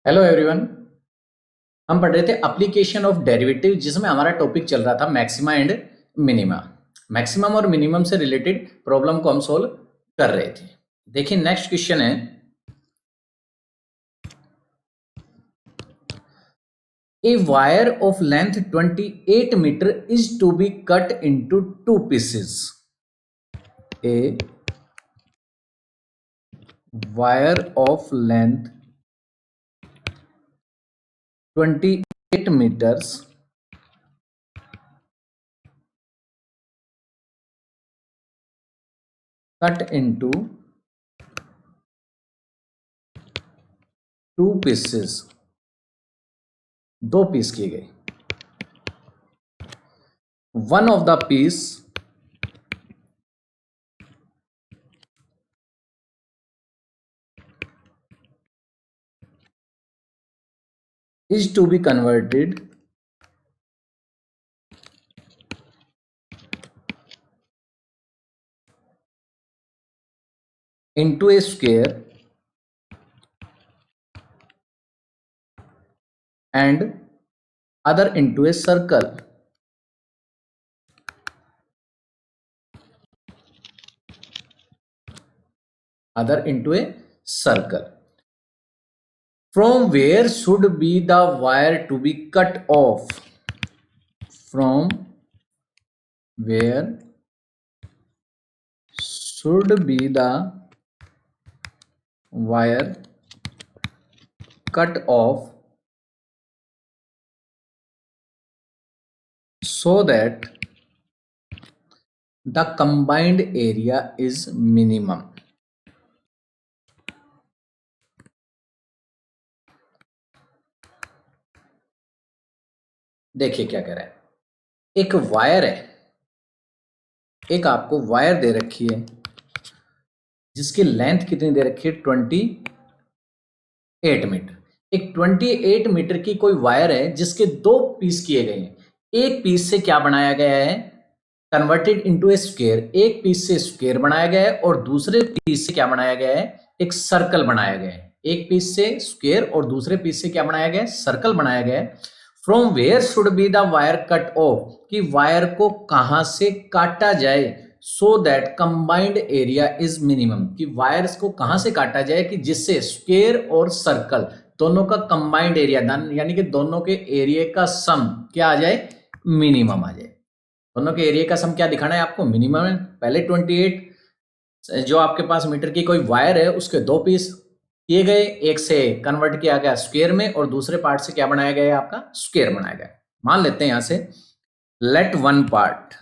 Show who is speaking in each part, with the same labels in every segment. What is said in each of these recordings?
Speaker 1: Hello everyone. हम पढ़ रहे थे एप्लीकेशन ऑफ डेरिवेटिव, जिसमें हमारा टॉपिक चल रहा था मैक्सिमा एंड मिनिमा। मैक्सिमम और मिनिमम से रिलेटेड प्रॉब्लम को हम सोल्व कर रहे थे। देखिए नेक्स्ट क्वेश्चन है, a wire of length 28 metre is to be cut into two pieces. A wire of length 28 meters cut into two pieces, दो पीस किए गए। One of the piece is to be converted into a square and other into a circle. Other into a circle. From where should be the wire to be cut off? From where should be the wire cut off so that the combined area is minimum? देखिए क्या कह रहा है, एक wire है, एक आपको wire दे रखी है जिसकी लेंथ कितनी दे रखी है 28 मीटर। एक 28 मीटर की कोई वायर है जिसके दो पीस किए गए हैं। एक पीस से क्या बनाया गया है, कन्वर्टेड इनटू ए स्क्वायर। एक पीस से स्क्वायर बनाया गया है और दूसरे पीस से क्या बनाया गया है, एक सर्कल बनाया गया है। एक पीस से स्क्वायर और दूसरे पीस से क्या बनाया गया है, सर्कल बनाया गया है। From where should be the wire cut off, कि वायर को कहां से काटा जाए, so that combined area is minimum, कि वायर्स को कहां से काटा जाए कि जिससे स्क्वायर और सर्कल दोनों का कंबाइंड एरिया, यानी कि दोनों के एरिया का सम क्या आ जाए, मिनिमम आ जाए। दोनों के एरिया का सम क्या दिखाना है आपको, मिनिमम है। पहले 28 जो आपके पास मीटर की कोई वायर है उसके दो पीस किए गए, एक से कन्वर्ट किया गया स्क्वायर में और दूसरे पार्ट से क्या बनाया गया है, आपका स्क्वायर बनाया गया। मान लेते हैं यहां से let one part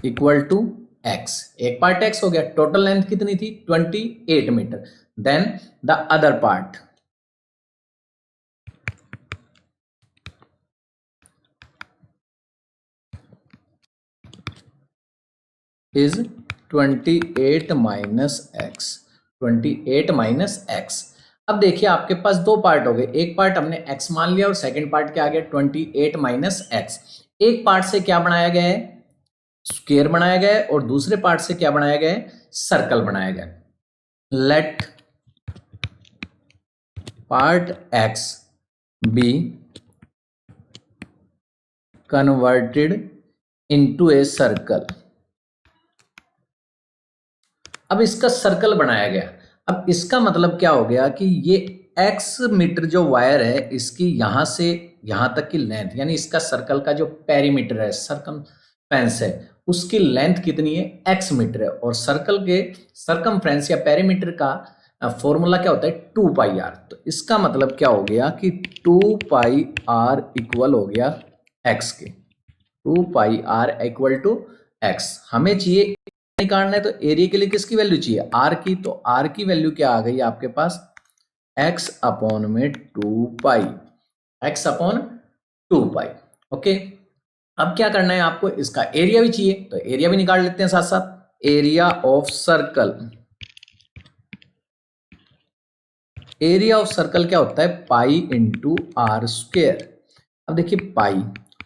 Speaker 1: equal to x, एक पार्ट x हो गया। टोटल लेंथ कितनी थी 28 metre. Then the other part is 28 minus x, 28 minus x। अब देखिए आपके पास दो पार्ट हो गए, एक पार्ट हमने x मान लिया और सेकंड पार्ट क्या आ गया 28 माइनस x। एक पार्ट से क्या बनाया गया है, स्क्वायर बनाया गया है और दूसरे पार्ट से क्या बनाया गया है, सर्कल बनाया गया है। Let part x be converted into a circle. अब इसका सर्कल बनाया गया। अब इसका मतलब क्या हो गया कि ये x मीटर जो वायर है इसकी यहां से यहां तक की लेंथ, यानी इसका सर्कल का जो पेरीमीटर है, सरकमफ्रेंस है, उसकी लेंथ कितनी है, x मीटर है। और सर्कल के सरकमफ्रेंस या पेरीमीटर का फॉर्मूला क्या होता है 2πr। तो इसका मतलब क्या हो गया कि 2πr इक्वल हो गया x के, 2πr इक्वल टू x। हमें चाहिए निकालना है तो एरिया के लिए किसकी वैल्यू चाहिए, r की। तो r की वैल्यू क्या आ गई आपके पास, x अपॉन में 2π, x अपॉन 2π। ओके, अब क्या करना है आपको, इसका एरिया भी चाहिए तो एरिया भी निकाल लेते हैं साथ साथ। Area of circle, area of circle क्या होता है, पाई इंटू आर स्क्वेयर। अब देखिए पाई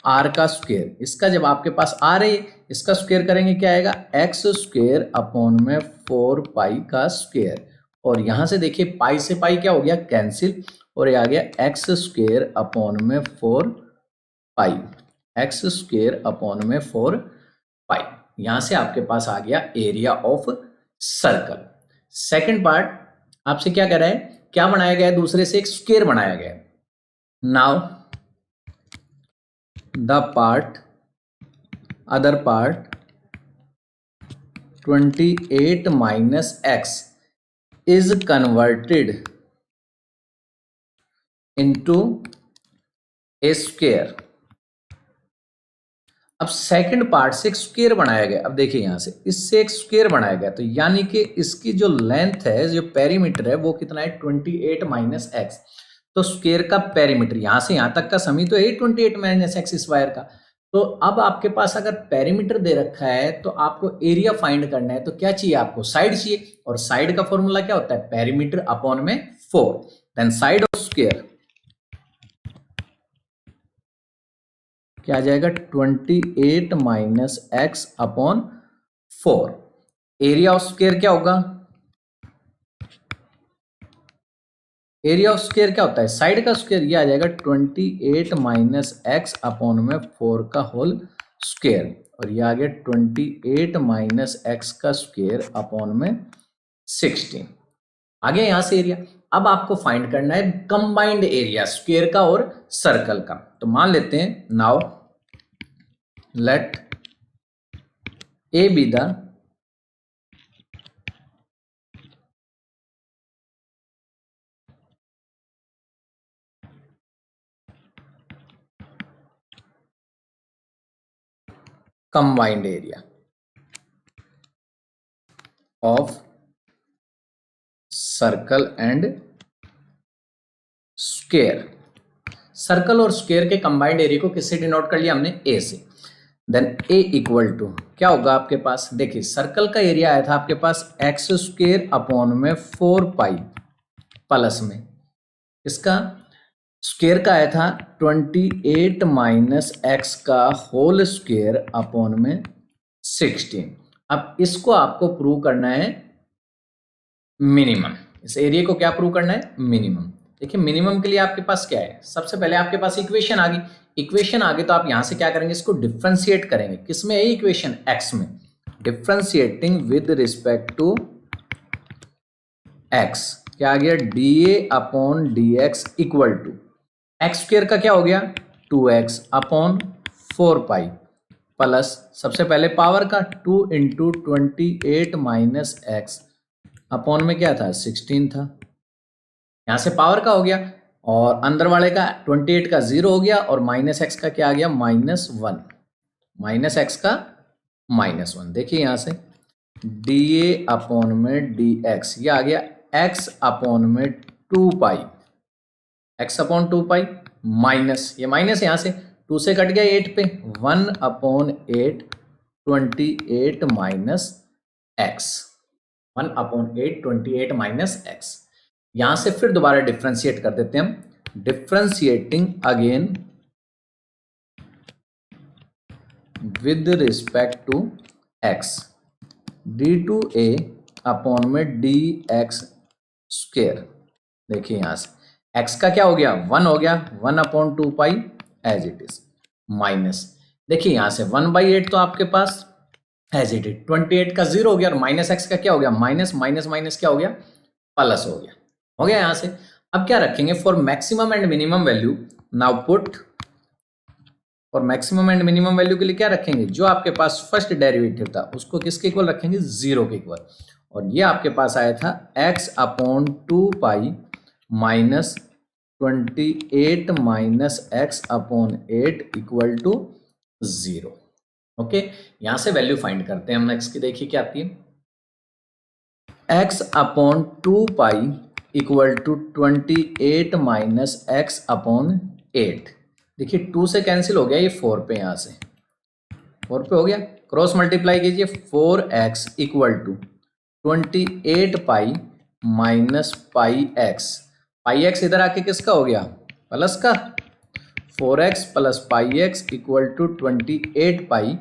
Speaker 1: आर का स्क्वेयर, इसका जब आपके पास आर है इसका स्क्वेयर करेंगे क्या आएगा, एक्स स्क्वेयर अपॉन में 4 पाई का स्क्वेयर। और यहां से देखिए पाई से पाई क्या हो गया, कैंसिल, और ये आ गया एक्स स्क्वेयर अपॉन में 4 पाई, एक्स स्क्वेयर अपॉन में 4 पाई। यहां से आपके पास आ गया area of circle. Second part आपसे क्या कह रहा है, क्या बनाया गया है, दूसरे से एक स्क्वायर बनाया गया है। Now the part, other part 28 minus x is converted into a square। अब सेकंड पार्ट से एक स्क्वायर बनाया गया। अब देखिए यहां से इससे एक स्क्वायर बनाया गया, तो यानी कि इसकी जो लेंथ है, जो पेरीमीटर है, वो कितना है 28 माइनस एक्स। तो स्क्वायर का पेरीमीटर यहां से यहां तक का समी तो है 28 माइनस एक्स स्क्वायर का। तो अब आपके पास अगर पेरीमीटर दे रखा है तो आपको एरिया फाइंड करना है, तो क्या चाहिए आपको, साइड चाहिए, और साइड का फॉर्मूला क्या होता है, पेरीमीटर अपॉन में 4। देन साइड ऑफ स्क्वायर क्या आ जाएगा, 28 minus x upon 4। Area of square क्या होगा, एरिया ऑफ स्क्वायर क्या होता है, साइड का स्क्वायर, ये आ जाएगा 28 माइनस एक्स अपॉन में 4 का होल स्क्वायर, और ये आ गया 28 माइनस एक्स का स्क्वायर अपॉन में 16। आ गया यहां से एरिया। अब आपको फाइंड करना है कंबाइंड एरिया स्क्वायर का और सर्कल का। तो मान लेते हैं, now let A be the combined area of circle and square. Circle और स्क्वायर के कंबाइंड एरिया को किससे डिनोट कर लिया हमने, ए से। देन ए इक्वल टू क्या होगा आपके पास, देखिए सर्कल का एरिया आया था आपके पास एक्स स्क्वायर अपॉन में 4 पाई, प्लस में इसका स्क्वायर का आया था 28 माइनस एक्स का होल स्क्वायर अपॉन में 16। अब इसको आपको प्रूव करना है मिनिमम, इस एरिया को क्या प्रूव करना है, मिनिमम। देखिए मिनिमम के लिए आपके पास क्या है, सबसे पहले आपके पास इक्वेशन आ गई, इक्वेशन आ गई तो आप यहां से क्या करेंगे, इसको डिफरेंशिएट करेंगे, किसमें है इक्वेशन, एक्स में, differentiating with respect to x, क्या आ गया, d a upon d x equal to x square का क्या हो गया 2x अपॉन 4 पाई, प्लस सबसे पहले पावर का 2 इंटू 28 माइनस एक्स अपॉन में क्या था 16 था, यहां से पावर का हो गया, और अंदर वाले का 28 का 0 हो गया, और माइनस एक्स का क्या आ गया -1, माइनस एक्स का -1। देखिए यहां से डी ए अपॉन में डी एक्स, ये आ गया एक्स अपॉन में 2 pi, x upon 2 pi minus, ये माइनस यहां से 2 से कट गया 8 पे, 1 upon 8 28 minus x, 1 upon 8 28 minus x. यहां से फिर दोबारा डिफ्रेंशिएट कर देते हैं हम, differentiating again with respect to x, d2a upon में डी एक्स स्क्वेयर। देखिए यहां से x का क्या हो गया 1 हो गया, 1 upon 2 pi as it is, minus देखिए यहां से 1/8 तो आपके पास एज इट इज, 28 का 0 हो गया, और माइनस एक्स का क्या हो गया, माइनस माइनस माइनस क्या हो गया, प्लस हो गया यहां से। अब क्या रखेंगे, for maximum and minimum value, now put और मैक्सिमम एंड मिनिमम वैल्यू के लिए क्या रखेंगे, जो आपके पास फर्स्ट डेरिवेटिव था उसको किसके इक्वल रखेंगे, 0 के इक्वल, और ये आपके पास आया था x upon 2 pi minus 28 minus x upon 8 equal to 0। Okay, यहां से वैल्यू फाइंड करते हैं हम नेक्स्ट की, देखिए क्या आती है, x upon 2 pi equal to 28 minus x upon 8। देखिए 2 से कैंसिल हो गया, ये 4 पे, यहां से 4 पे हो गया, क्रॉस मल्टीप्लाई कीजिए, 4x equal to 28 pi minus pi x इधर आके किसका हो गया, प्लस का, 4x plus pi x equal to 28 pi,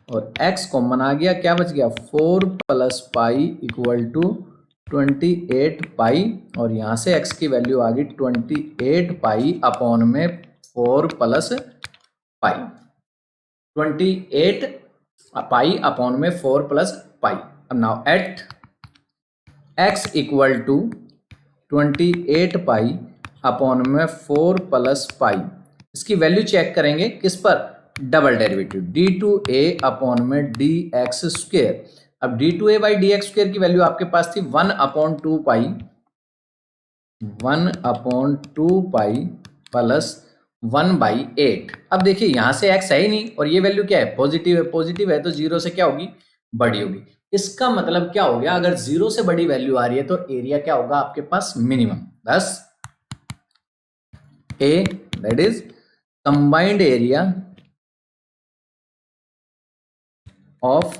Speaker 1: और x कॉमन आ गया, क्या बच गया 4 plus pi equal to 28 pi और यहाँ से x की वैल्यू आ गई 28 पाई अपॉन में 4 प्लस पाई, 28 पाई अपॉन में 4 प्लस पाई। अब now at x equal to 28 pi upon में 4 प्लस पाई, इसकी वैल्यू चेक करेंगे किस पर, डबल डेरिवेटिव d2a अपॉन में dx स्क्वेयर। अब d2a बाई dx स्क्वेयर की वैल्यू आपके पास थी 1/2 पाई, 1/2 पाई प्लस 1/8। अब देखिए यहां से x है ही नहीं और ये वैल्यू क्या है, पॉजिटिव है, पॉजिटिव है तो जीरो से क्या होगी, बड़ी होगी। इसका मतलब क्या हो गया, अगर जीरो से बड़ी वैल्यू आ रही है तो एरिया क्या होगा आपके पास, minimum. Thus a that is combined area of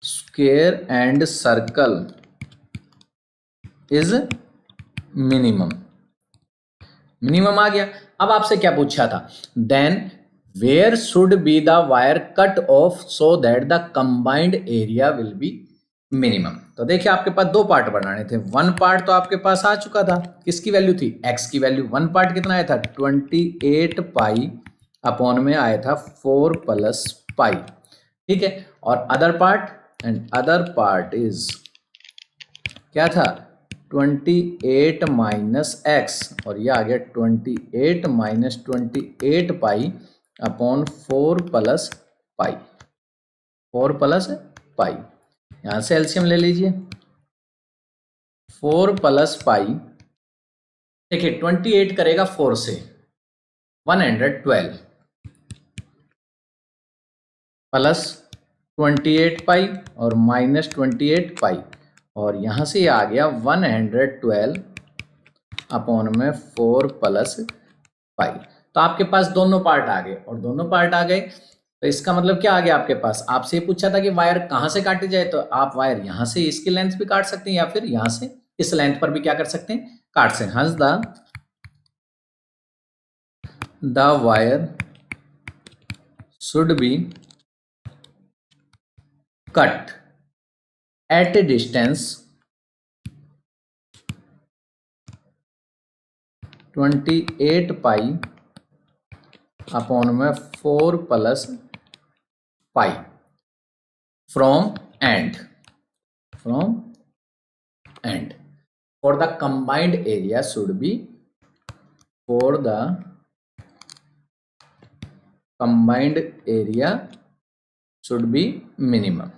Speaker 1: square and circle is minimum. Minimum आ गया। अब आपसे क्या पूछा था, then where should be the wire cut off so that the combined area will be minimum. तो देखिए आपके पास दो पार्ट बनाने थे, वन पार्ट तो आपके पास आ चुका था, किसकी वैल्यू थी, x की वैल्यू। वन पार्ट कितना आया था, 28 पाई अपॉन में आया था 4 प्लस पाई, ठीक है। और other part, and other part is क्या था, 28 माइनस एक्स, और ये आ गया 28 माइनस 28 पाई अपॉन 4 प्लस पाई, 4 प्लस पाई। यहां से एलसीएम ले लीजिए, 4 प्लस पाई, देखिए 28 करेगा 4 से 112 प्लस 28 पाई और माइनस 28 पाई, और यहां से आ गया 112 अपॉन में 4 प्लस पाई। तो आपके पास दोनों पार्ट आ गए, और दोनों पार्ट आ गए तो इसका मतलब क्या आ गया आपके पास, आपसे ये पूछा था कि वायर कहां से काटी जाए, तो आप वायर यहां से इसकी लेंथ भी काट सकते हैं या फिर यहां से इस लेंथ पर भी क्या कर सकते हैं, काट सकते हैं। Hence the wire should be cut at a distance 28 pi upon में 4 plus pi from end for the combined area should be, for the combined area should be minimum।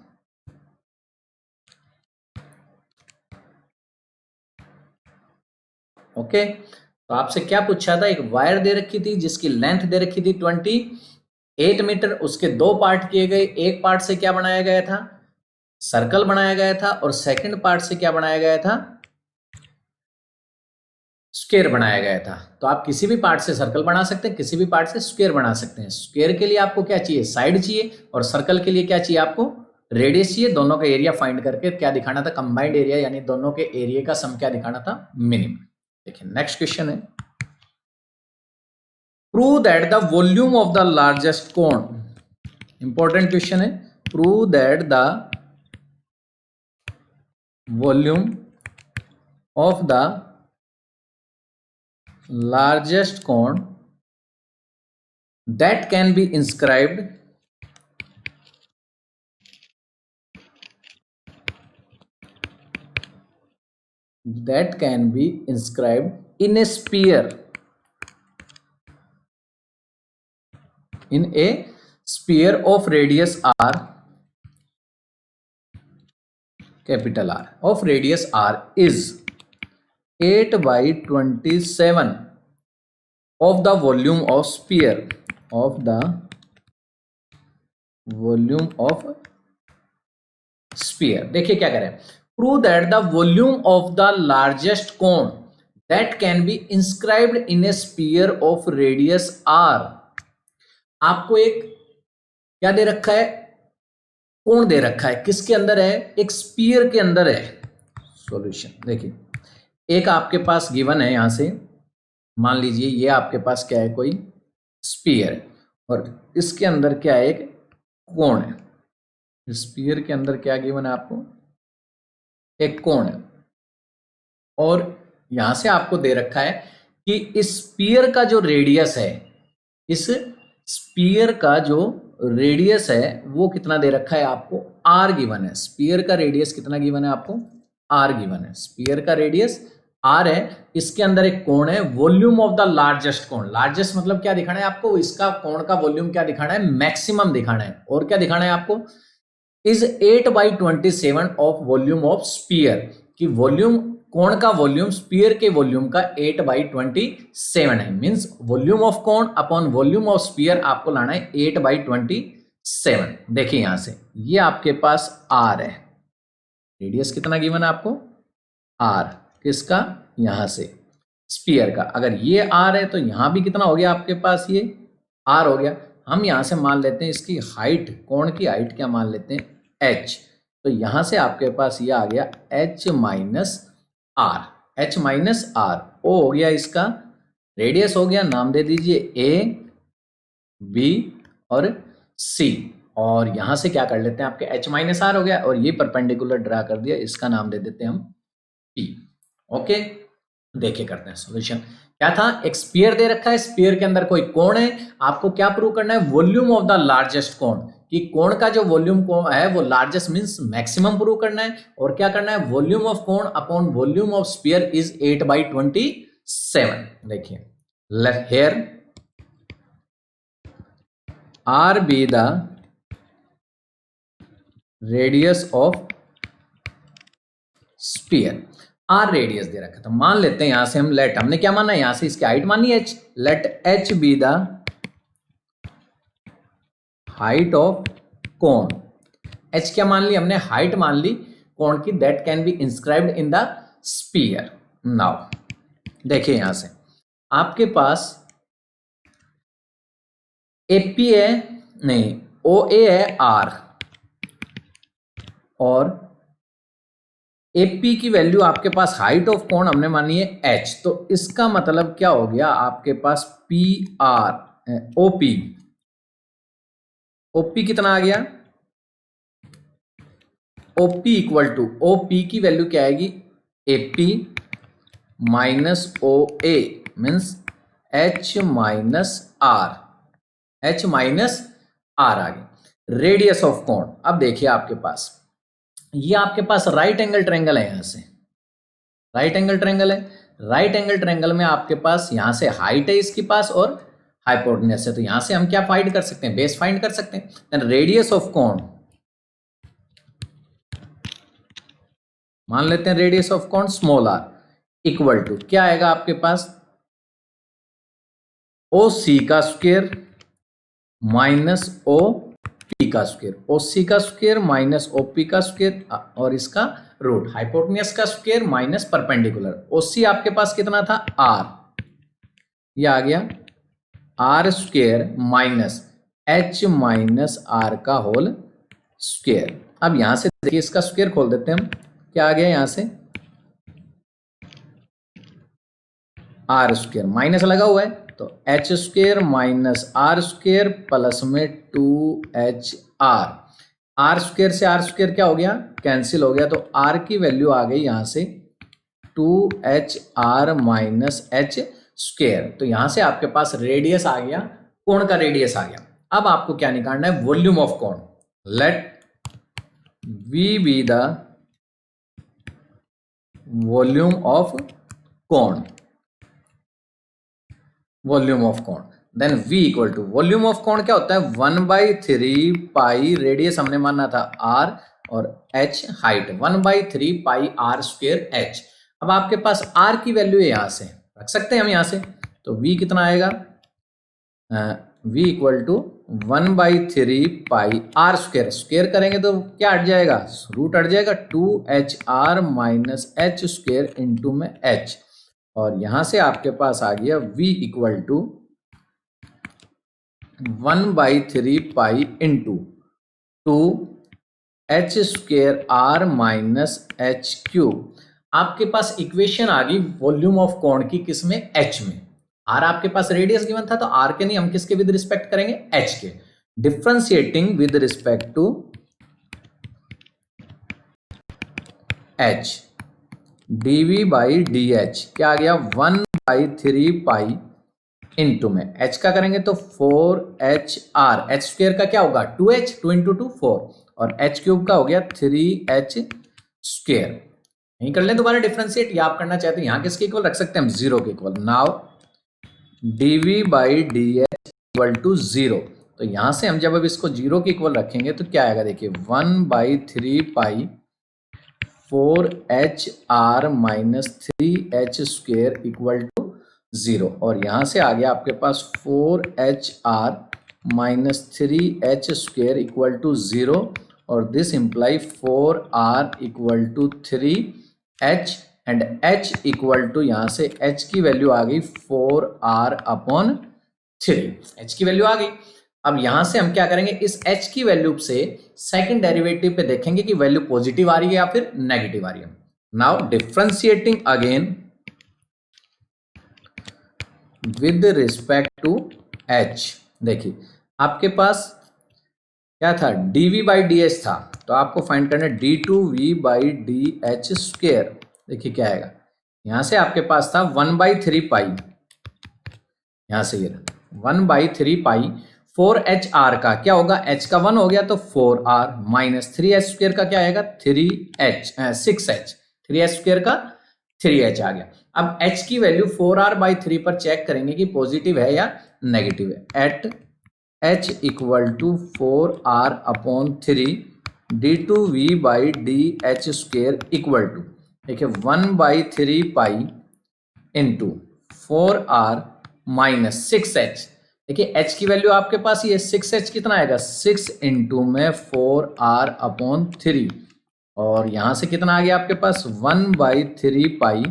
Speaker 1: Okay, तो आपसे क्या पूछा था, एक वायर दे रखी थी जिसकी लेंथ दे रखी थी 28 मीटर, उसके दो पार्ट किए गए, एक पार्ट से क्या बनाया गया था, सर्कल बनाया गया था, और सेकंड पार्ट से क्या बनाया गया था, स्क्वायर बनाया गया था। तो आप किसी भी पार्ट से सर्कल बना सकते हैं, किसी भी पार्ट से स्क्वायर बना सकते हैं। स्क्वायर के लिए आपको क्या चाहिए, साइड चाहिए, और सर्कल के लिए क्या चाहिए आपको, रेडियस चाहिए। दोनों का एरिया फाइंड करके क्या दिखाना था, कंबाइंड एरिया, यानी दोनों के एरिया का सम क्या दिखाना था, मिनिमम। देखिए नेक्स्ट क्वेश्चन है, prove that the volume of the largest cone. Important question है, prove that the volume of the largest cone that can be inscribed in a sphere, of radius r, capital R, of radius r is 8/27 of the volume of sphere, of the volume of sphere। देखिए क्या करें, prove that the volume of the largest cone that can be inscribed in a sphere of radius r। आपको एक क्या दे रखा है, कोण दे रखा है, किसके अंदर है, एक स्पीयर के अंदर है। सॉल्यूशन देखिए, एक आपके पास गिवन है, यहां से मान लीजिए ये आपके पास क्या है, कोई स्पीयर है, और इसके अंदर क्या है, एक कोण है। स्पीयर के अंदर क्या गिवन है आपको, एक कोण है, और यहां से आपको दे रखा है कि इस स्पीयर का जो रेडियस है, इस स्पीयर का जो रेडियस है वो कितना दे रखा है आपको, आर गिवन है। स्पीयर का रेडियस कितना गिवन है आपको, आर गिवन है। स्पीयर का रेडियस आर है, इसके अंदर एक कोण है, वॉल्यूम ऑफ द लार्जेस्ट कोण, लार्जेस्ट मतलब क्या दिखाना है आपको, इसका कोण का वॉल्यूम क्या दिखाना है, मैक्सिमम दिखाना है। और क्या दिखाना है आपको, is 8/27 of volume of spear, कि वॉल्यूम, कोण का वॉल्यूम स्पीयर के वॉल्यूम का 8/27 है। Means volume of cone upon volume of spear आपको लाना है 8/27। देखिए यहां से ये आपके पास आर है, रेडियस कितना गिवन है आपको, आर, किसका, यहां से स्पीयर का। अगर ये आर है तो यहां भी कितना हो गया आपके पास, ये आर हो गया। हम यहां से मान लेते हैं इसकी हाइट, कोण की हाइट क्या मान लेते हैं, एच। तो यहां से आपके पास ये आ गया H minus R, H minus R. ओ हो गया इसका रेडियस, हो गया, नाम दे दीजिए ए, बी और सी। और यहां से क्या कर लेते हैं, आपके एच माइनस आर हो गया, और ये परपेंडिकुलर ड्रा कर दिया, इसका नाम दे देते हैं हम पी। ओके, देखिए करते हैं सॉल्यूशन। क्या था, एक स्पीयर दे रखा है, स्पीयर के अंदर कोई कोण है, आपको क्या प्रूव करना है, वॉल्यूम ऑफ द लार्जेस्ट कोण, कि कोण का जो वॉल्यूम है वो लार्जेस्ट मींस मैक्सिमम प्रूव करना है। और क्या करना है, volume of cone upon volume of sphere is 8/27। देखिए here R be the radius of sphere, R radius दे रखा था। मान लेते हैं यहां से हम लेट, हमने क्या माना है, यहां से इसकी हाइट मानी H, let H be the height of cone. H क्या मान ली हमने, हाइट मान ली कोण की, that can be inscribed in the sphere. Now देखिए यहां से आपके पास एपी है, नहीं ओ ए है आर, और एपी की वैल्यू आपके पास, हाइट ऑफ कोण हमने मानी है एच, तो इसका मतलब क्या हो गया आपके पास पी आर, ओपी, ओपी कितना आ गया, ओपी इक्वल टू, ओपी की वैल्यू क्या आएगी, AP minus O A means H minus R, H minus R आ गई। रेडियस ऑफ कोण, अब देखिए आपके पास ये आपके पास राइट एंगल ट्रायंगल है, यहां से राइट एंगल ट्रायंगल है। राइट एंगल ट्रायंगल में आपके पास यहां से हाइट है इसके पास और हाइपोटेन्यूज है, तो यहां से हम क्या फाइंड कर सकते हैं, बेस फाइंड कर सकते हैं। देन रेडियस ऑफ कोण, मान लेते हैं radius of cone small r, equal to क्या आएगा आपके पास, ओ सी का स्क्वायर माइनस ओ पी का स्क्वायर, ओ सी का स्क्वायर माइनस ओ पी का स्क्वायर, और इसका रूट, हाइपोटेन्यूज का square minus perpendicular. O C आपके पास कितना था, आर, ये आ गया r square minus H minus r का होल स्क्वायर। अब यहां से देखिए इसका स्क्वायर खोल देते हैं हम, क्या आ गया यहां से, आर स्क्वायर माइनस लगा हुआ है, तो H square minus r square plus में 2h आर, आर स्क्वायर से आर स्क्वायर क्या हो गया, कैंसिल हो गया, तो आर की वैल्यू आ गई यहां से 2h are minus H square. तो यहां से आपके पास रेडियस आ गया, कोण का रेडियस आ गया। अब आपको क्या निकालना है, volume of cone. Let V be the volume of cone, volume of cone, then v equal to, volume of cone क्या होता है, 1/3 पाई, रेडियस हमने माना था r और h height, 1/3 pi r square h। अब आपके पास r की वैल्यू है, यहां से रख सकते हैं हम यहां से, तो v कितना आएगा, v equal to 1/3 pi r square, square करेंगे तो क्या हट जाएगा, रूट हट जाएगा, 2hr minus H square into में h, और यहां से आपके पास आ गया v equal to 1/3 pi into 2h square r minus H cube. आपके पास इक्वेशन आ गई वॉल्यूम ऑफ कोण की, किसमें, h में। r आपके पास रेडियस गिवन था, तो r के नहीं, हम किसके विद रिस्पेक्ट करेंगे, h के, differentiating with respect to H d V by D H क्या आ गया 1/3 पाई इंटू में एच का करेंगे तो 4HR एच स्क्वेयर का क्या होगा 2H 2 इंटू 2 4 और एच क्यूब का हो गया 3H स्क्वेयर। यही कर लें दोबारा डिफ्रेंशिएट या आप करना चाहते हैं यहाँ किसके इक्वल रख सकते हैं हम 0 के equal. Now dv by D H equal to 0 तो यहां से हम जब अब इसको 0 के इक्वल रखेंगे तो क्या आएगा देखिए 1/3 pi 4HR minus 3H square equal to 0 और यहां से आ गया आपके पास 4HR minus 3H square equal to 0 और this imply 4R equal to 3H and H equal to यहां से H की वैल्यू आ गई 4R अपॉन 3 H की वैल्यू आ गई। अब यहां से हम क्या करेंगे इस H की वैल्यू से सेकंड डेरिवेटिव पे देखेंगे कि वैल्यू पॉजिटिव आ रही है या फिर नेगेटिव आ रही है। Now differentiating again with respect to H देखिए आपके पास क्या था dv बाई डी एच था तो आपको फाइंड करना है d2v by D H square. देखिए क्या आएगा यहां से आपके पास था 1/3 पाई यहां से ये 1/3 पाई 4HR का क्या होगा h का 1 हो गया तो 4R माइनस 3H स्क्वेयर का क्या आएगा 6H 3H स्क्वेयर का 3H आ गया। अब H की वैल्यू 4R/3 पर चेक करेंगे कि पॉजिटिव है या नेगेटिव है। At H equal to 4R upon 3 d2v by D H square equal to देखिए 1/3 pi into 4R minus 6H। देखिए H की वैल्यू आपके पास ये 6H कितना आएगा 6 इंटू में 4R अपॉन 3 और यहां से कितना आ गया आपके पास 1/3 पाई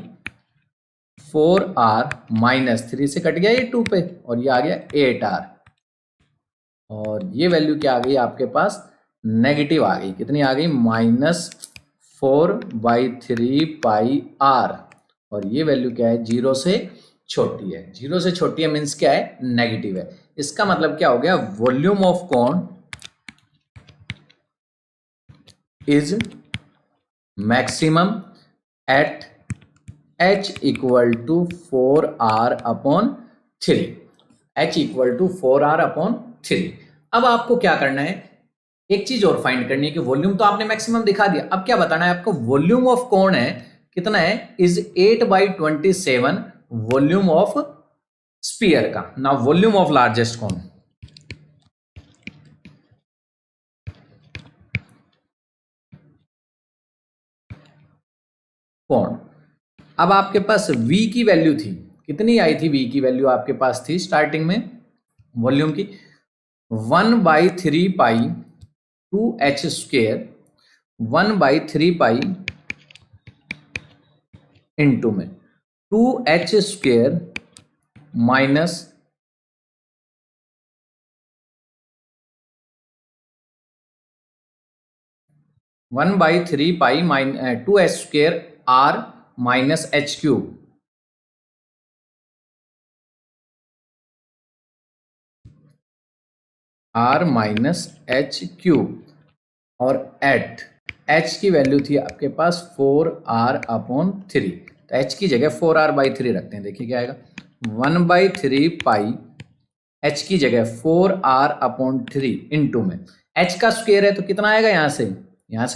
Speaker 1: 4R माइनस 3 से कट गया ये 2 पे और ये आ गया 8R और ये वैल्यू क्या आ गई आपके पास नेगेटिव आ गई। कितनी आ गई -4/3 पाई R और ये वैल्यू क्या है 0 से छोटी है। 0 से छोटी है मीन्स क्या है नेगेटिव है। इसका मतलब क्या हो गया volume of cone is maximum at H equal to 4R upon 3 H equal to 4R upon 3। अब आपको क्या करना है एक चीज और फाइंड करनी है कि वॉल्यूम तो आपने मैक्सिमम दिखा दिया। अब क्या बताना है आपको वॉल्यूम ऑफ कोन है कितना है इज 8/27 वॉल्यूम ऑफ स्फीयर का। ना वॉल्यूम ऑफ लार्जेस्ट कोन अब आपके पास V की वैल्यू थी कितनी आई थी V की वैल्यू आपके पास थी स्टार्टिंग में वॉल्यूम की 1/3 पाई 2H स्क्वेयर 1/3 पाई इंटू में 2H स्क्वेयर माइनस 1/3 पाई 2H square R minus H cube R minus H cube और एट H की वैल्यू थी आपके पास 4R अपॉन 3 तो H की जगह 4R/3 रखते हैं। देखिए क्या आएगा 1/3 पाई H की जगह 4R अपॉन 3 इंटू में H का स्क्वेयर है तो कितना आएगा यहाँ से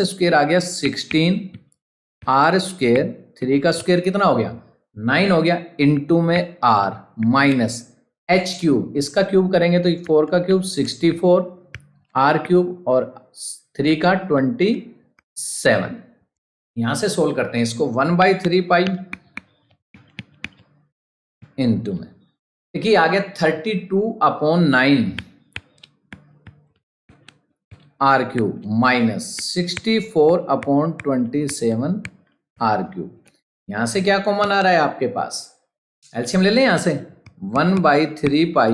Speaker 1: स्क्वेयर आ गया 16R स्क्वेयर 3 का स्क्वेयर कितना हो गया 9 हो गया इंटू में R माइनस H क्यूब इसका क्यूब करेंगे तो 4 का क्यूब 64 R क्यूब और 3 का 27। यहां से सोल्व करते हैं इसको 1/3 पाई इंटू में देखिए आ गया 32/9 R cube minus 64/27 R cube. यहां से क्या कॉमन आ रहा है आपके पास एलसीएम ले लें यहां से 1/3 पाई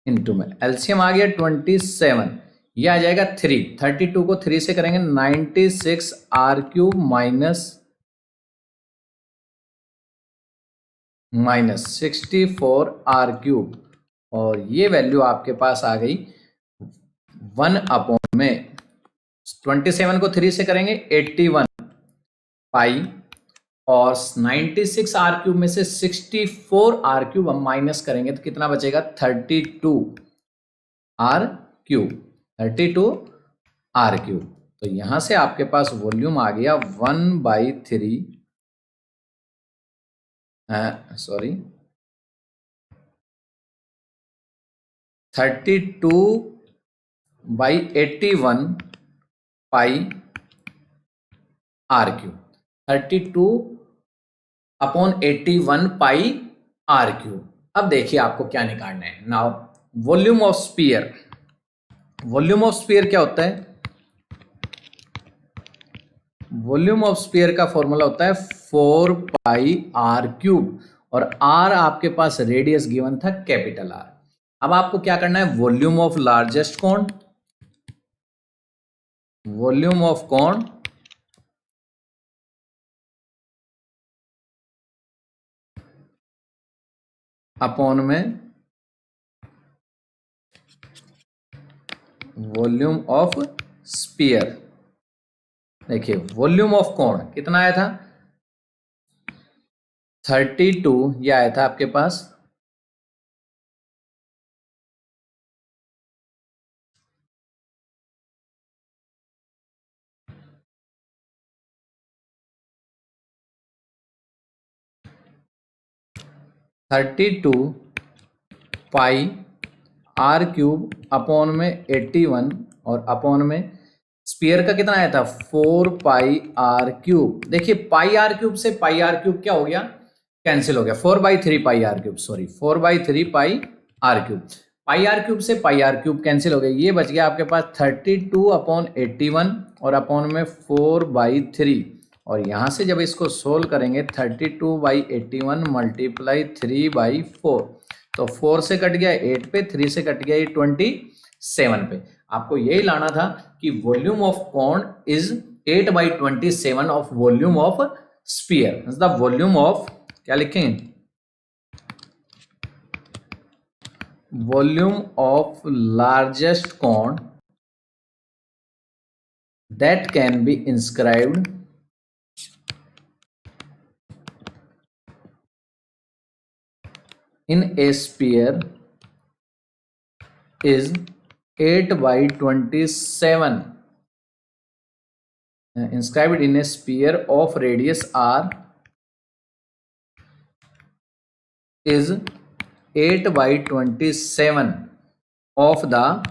Speaker 1: इंटू में एलसीएम आ गया 27 ये आ जाएगा 32 को 3 से करेंगे 96 R cube minus 64 R cube और ये वैल्यू आपके पास आ गई 1 अपॉन में 27 को 3 से करेंगे 81 पाई, और 96 आर क्यूब में से 64 आर क्यूब हम माइनस करेंगे तो कितना बचेगा? 32 आर क्यूब, 32 आर क्यूब। तो यहां से आपके पास वॉल्यूम आ गया 1/3, sorry 32/81 pi R cube, 32/81 pi R cube. अब देखिए आपको क्या निकालना है। Now volume of sphere, volume of sphere क्या होता है? वॉल्यूम ऑफ स्फीयर का फॉर्मूला होता है 4 पाई आर क्यूब, और आर आपके पास रेडियस गिवन था कैपिटल आर। अब आपको क्या करना है? Volume of largest cone, volume of cone upon में वॉल्यूम ऑफ स्फीयर। देखिए वॉल्यूम ऑफ कोन कितना आया था? 32, ये आया था आपके पास 32 पाई आर क्यूब अपॉन में 81, और अपॉन में स्पीयर का कितना आया था? 4 पाई आर क्यूब। देखिए पाई आर क्यूब से पाई आर क्यूब क्या हो गया? कैंसिल हो गया। 4/3 pi R cube, sorry 4/3 pi R cube. Pi R cube से पाई आर क्यूब कैंसिल हो गया, ये बच गया आपके पास 32/81 और अपॉन में 4/3। और यहां से जब इसको सोल्व करेंगे 32/81 मल्टीप्लाई 3/4, तो 4 से कट गया 8 पे, 3 से कट गया 27 पे। आपको यही लाना था कि volume of cone is 8/27 of volume of sphere. The volume of, क्या लिखेंगे? Volume of largest cone that can be inscribed in a sphere is 8/27, inscribed in a sphere of radius r is 8/27 of the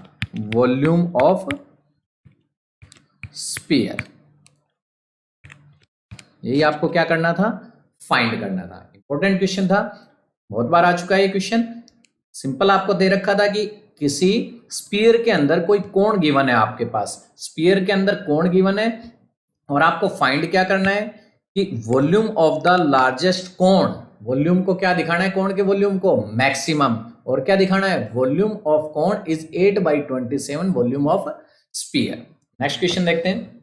Speaker 1: volume of sphere। यही आपको क्या करना था? Find करना था। Important question था, बहुत बार आ चुका है ये क्वेश्चन। सिंपल आपको दे रखा था कि किसी स्पीयर के अंदर कोई कोण गिवन है, आपके पास स्पीयर के अंदर कोण गिवन है, और आपको फाइंड क्या करना है कि वॉल्यूम ऑफ द लार्जेस्ट कोण, वॉल्यूम को क्या दिखाना है? कोण के वॉल्यूम को मैक्सिमम, और क्या दिखाना है? वॉल्यूम ऑफ कोण is 8/27 volume of spear. Next question देखते हैं।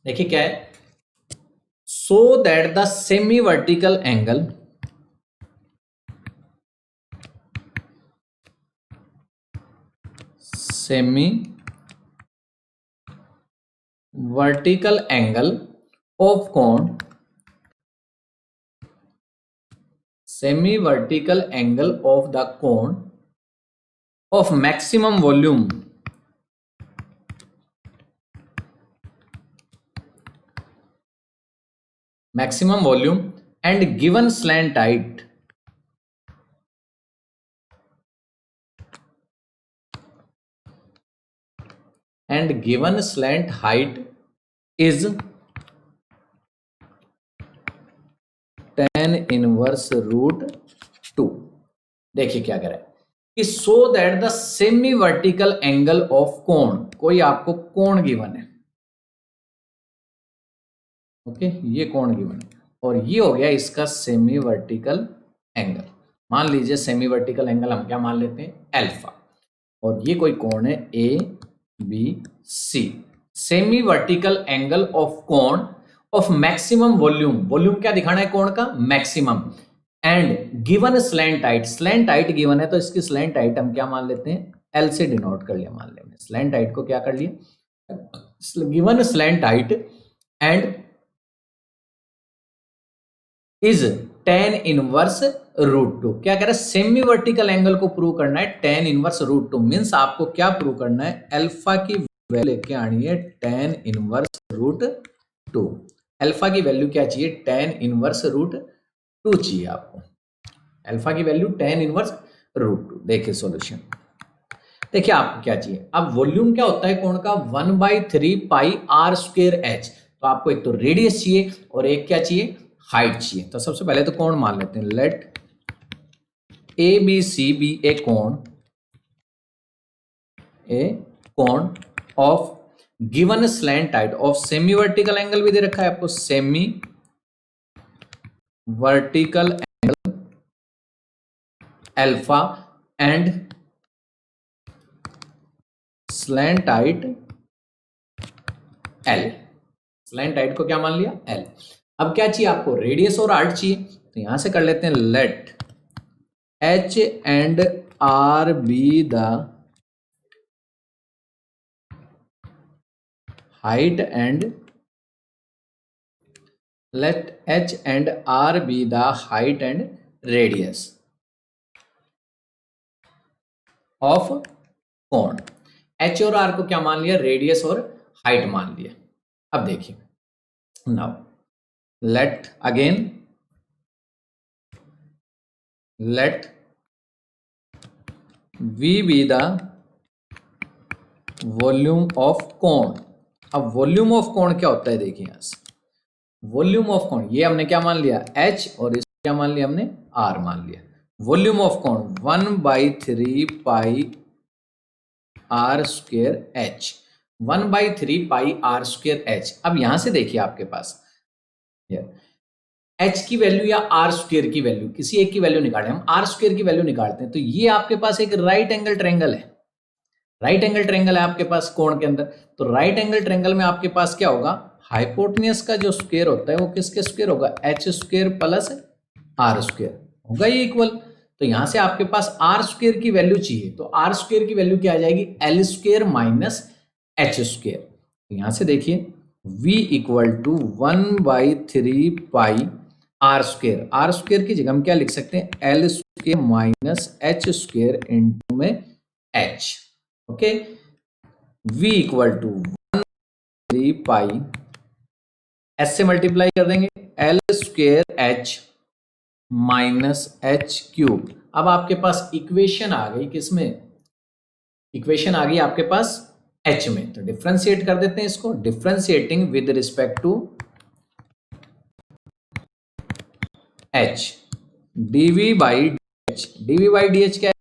Speaker 1: देखिए क्या है? so that the semi vertical angle of cone, semi vertical angle of the cone of maximum volume and given slant height is tan inverse √2। देखिए क्या करें कि सो that the semi vertical angle of कोण, कोई आपको कोण गिवन है, okay ये कोण गिवन है, और ये हो गया इसका सेमी वर्टिकल एंगल। मान लीजिए सेमी वर्टिकल एंगल हम क्या मान लेते हैं? अल्फा। और ये कोई कोण है A B C. Semi vertical angle of cone of maximum volume, volume क्या दिखाना है? कोण का maximum, and given slant height, slant height given है तो इसकी स्लैंट हाइट हम क्या मान लेते हैं? एल से डिनोट कर लिया, मान लेंगे स्लैंट हाइट को क्या कर लिया? Given slant height and is tan inverse root two. क्या कह रहा है, सेमी वर्टिकल एंगल को प्रूव करना है tan inverse root two. Means आपको क्या प्रूव करना है, अल्फा की वैल्यू लेके आनी है tan inverse root two. Alpha की वैल्यू क्या चाहिए, टेन इनवर्स रूट टू चाहिए आपको। अल्फा की value tan inverse root two. देखिए सॉल्यूशन, देखिए आपको क्या चाहिए। अब वॉल्यूम क्या होता है कोण का, 1/3 पाई r² h। तो आपको एक तो रेडियस चाहिए और एक क्या चाहिए, हाइट चाहिए। तो सबसे पहले तो कोण मान लेते हैं, let A B C B A cone of given slant height of semi vertical angle भी दे रखा है आपको, semi vertical angle alpha and slant height L. Slant height को क्या मान लिया, एल। अब क्या चाहिए आपको, रेडियस और हाइट चाहिए। तो यहां से कर लेते हैं, let H and R be the height and let h and r be the height and radius of कोण। h और r को क्या मान लिया, रेडियस और हाइट मान लिया। अब देखिए, now let again let v be the volume of कोण। अब वॉल्यूम ऑफ कोण क्या होता है, देखिए यहां से वॉल्यूम ऑफ कोण, ये हमने क्या मान लिया h और इसको क्या मान लिया हमने, r मान लिया। वॉल्यूम ऑफ कोण 1/3 पाई r² h, 1/3 पाई r² h। अब यहां से देखिए आपके पास h की वैल्यू या r² की वैल्यू, किसी एक की वैल्यू निकालें, हम r² की वैल्यू निकालते हैं। तो ये आपके पास एक राइट एंगल ट्रायंगल है, राइट एंगल ट्रायंगल है आपके पास कोण के अंदर। तो राइट एंगल ट्रायंगल में आपके पास क्या होगा, हाइपोटेन्यूज का जो स्क्वायर होता है वो किसके स्क्वायर होगा, h² प्लस r² होगा ये इक्वल। तो यहां से आपके पास r² की वैल्यू चाहिए, तो r² की वैल्यू क्या आ जाएगी, l² माइनस h²। तो यहां से देखिए v equal to 1/3 pi r² की जगह हम क्या लिख सकते हैं, l² माइनस h² इंटू में h। Okay, v equal to 1/3 pi, s से मल्टीप्लाई कर देंगे, l² h माइनस h³। अब आपके पास इक्वेशन आ गई किसमें, इक्वेशन आ गई आपके पास h में। तो डिफरेंशिएट कर देते हैं इसको, differentiating with respect to h, dv/dh क्या है,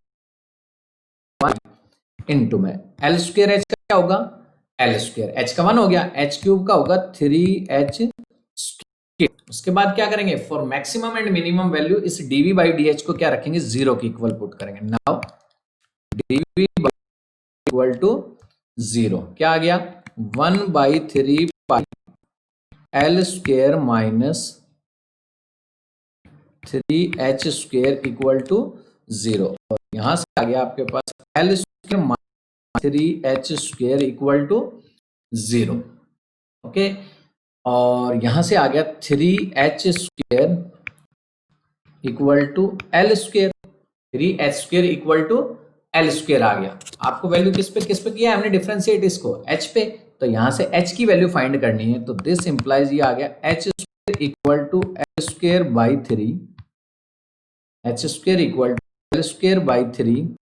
Speaker 1: इंटू में l² h का क्या होगा, l² h का 1 हो गया, h³ का होगा 3h²। उसके बाद क्या करेंगे, for maximum and minimum value इस dv/dh को क्या रखेंगे, 0 की इक्वल पुट करेंगे। नाउ dv इक्वल टू 0 क्या आ गया, 1/3 पाई l² minus 3h² equal to 0। और यहां से आ गया आपके पास l² minus 3h² equal to 0। Okay, और यहां से आ गया 3h² equal to l², 3h² equal to l² आ गया। आपको वैल्यू किस पे किया है हमने, डिफरेंशिएट इसको h पे। तो यहां से h की वैल्यू फाइंड करनी है, तो दिस इंप्लाइज ये आ गया h² equal to l²/3, h² equal to l²/3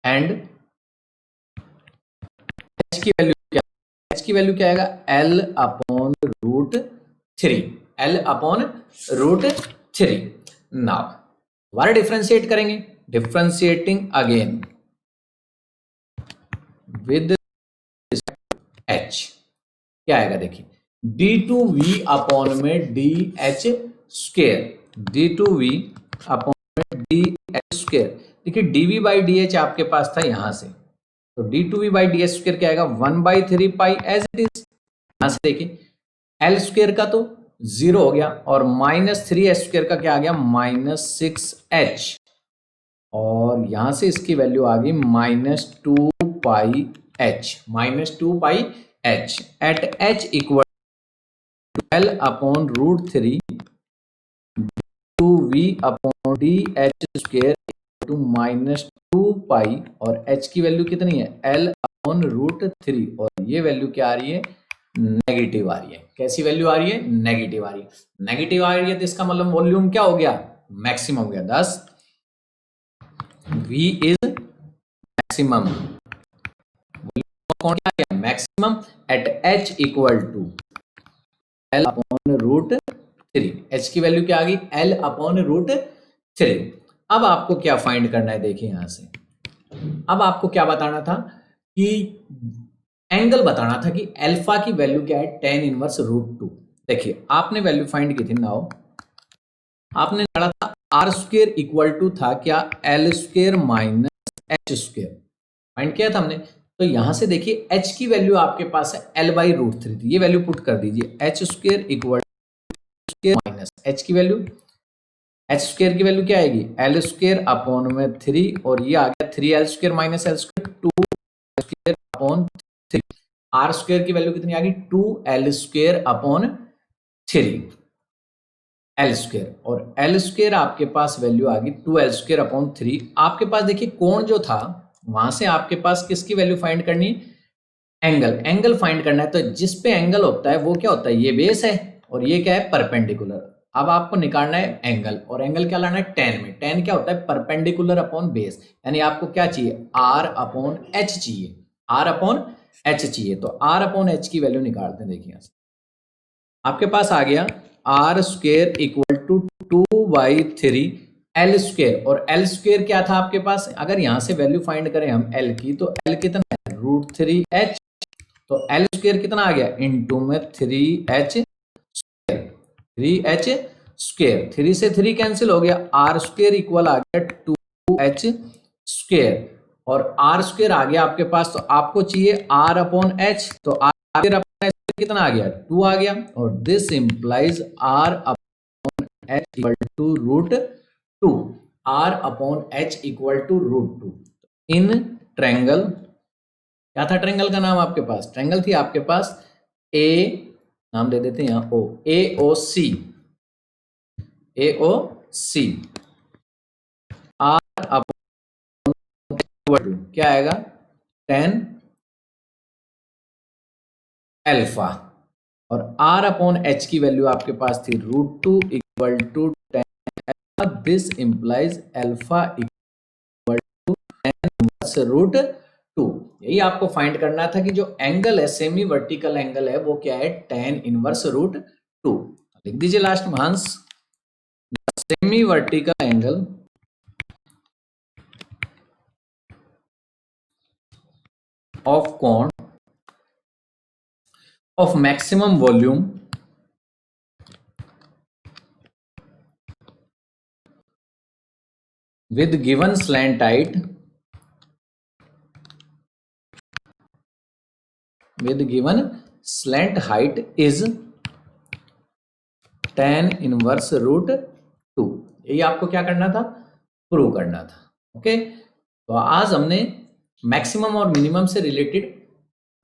Speaker 1: and h की वैल्यू क्या, h की वैल्यू क्या आएगा, l/√3, l/√3। नाउ दोबारा डिफरेंशिएट करेंगे, डिफरेंशिएटिंग अगेन विद h क्या आएगा, देखिए d2v अपॉन में dh², d2v अपॉन में dh²। देखिए dv/dh आपके पास था यहां से, तो d2v/dh² क्या आएगा, 1/3 पाई एज इट इज। यहां से देखिए l² का तो 0 हो गया और माइनस 3h² का क्या आ गया, -6h, और यहां से इसकी वैल्यू आ गई -2πh, -2πh eight h equal l/√3 2v/d(h²) to -2 और h की वैल्यू कितनी है L/√3 और ये वैल्यू क्या आ रही है नेगेटिव आ रही है। कैसी वैल्यू आ रही है नेगेटिव आ रही है। नेगेटिव आ रही है तो इसका मतलब वॉल्यूम क्या हो गया मैक्सिमम हो गया। thus v इज मैक्सिमम कौन क्या है maximum at h equal to L/√3। h की वैल्यू क्या आ गई L/√3। अब आपको क्या फाइंड करना है देखिए यहां से। अब आपको क्या बताना था कि एंगल बताना था कि अल्फा की वैल्यू क्या है tan−1√2। देखिए आपने वैल्यू फाइंड की थी नाउ आपने निकाला था r² इक्वल टू था क्या L² माइनस h² फाइंड किया था हमने। तो यहां से देखिए h की वैल्यू आपके पास है L/√3 थी। ये वैल्यू पुट कर दीजिए h² इक्वल माइनस h की वैल्यू h² की वैल्यू क्या आएगी L²/3 और ये आ गया 3L² minus L² 2L²/3। r² की वैल्यू कितनी आ गई 2L²/3 L² और L² आपके पास वैल्यू आ गई 2L²/3। आपके पास देखिए कोण जो था वहां से आपके पास किसकी वैल्यू फाइंड करनी एंगल फाइंड करना है। तो जिस पे एंगल होता है वो क्या होता है ये बेस है और ये क्या है परपेंडिकुलर। अब आपको निकालना है एंगल और एंगल क्या लाना है tan में। tan क्या होता है परपेंडिकुलर अपॉन बेस यानी आपको क्या चाहिए r/h चाहिए r/h चाहिए। तो r/h की वैल्यू निकालते हैं। देखिए आपके पास आ गया r² इक्वल टू 2/3 और L² क्या था आपके पास अगर यहां से वैल्यू फाइंड करें हम L की तो L कितना है √3h तो L² कितना आ गया इनटू में 3h²। 3 से 3 कैंसिल हो गया r² इक्वल आ गया 2h² और r² आ गया आपके पास। तो आपको चाहिए r/h तो r² कितना आ गया 2 आ गया और this implies r/h equal to √2 r/h equal to √2। In triangle क्या था ट्रायंगल का नाम आपके पास ट्रायंगल थी आपके पास ए नाम दे देते हैं यहां ओ AOC r/h क्या आएगा tan अल्फा और r/h की वैल्यू आपके पास थी √2 equal to tan alpha. This implies alpha equal to tan inverse √2। यही आपको फाइंड करना था कि जो एंगल है सेमी वर्टिकल एंगल है वो क्या है tan इनवर्स √2। लिख दीजिए लास्ट में हंस semi vertical angle of cone of maximum volume with given slant height is tan inverse √2। यही आपको क्या करना था प्रूव करना था। ओके तो आज हमने मैक्सिमम और मिनिमम से रिलेटेड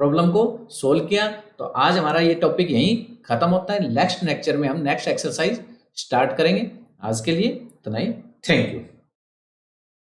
Speaker 1: प्रॉब्लम को सोल्व किया। तो आज हमारा ये टॉपिक यहीं खत्म होता है। नेक्स्ट लेक्चर में हम नेक्स्ट एक्सरसाइज स्टार्ट करेंगे। आज के लिए इतना ही। Thank you.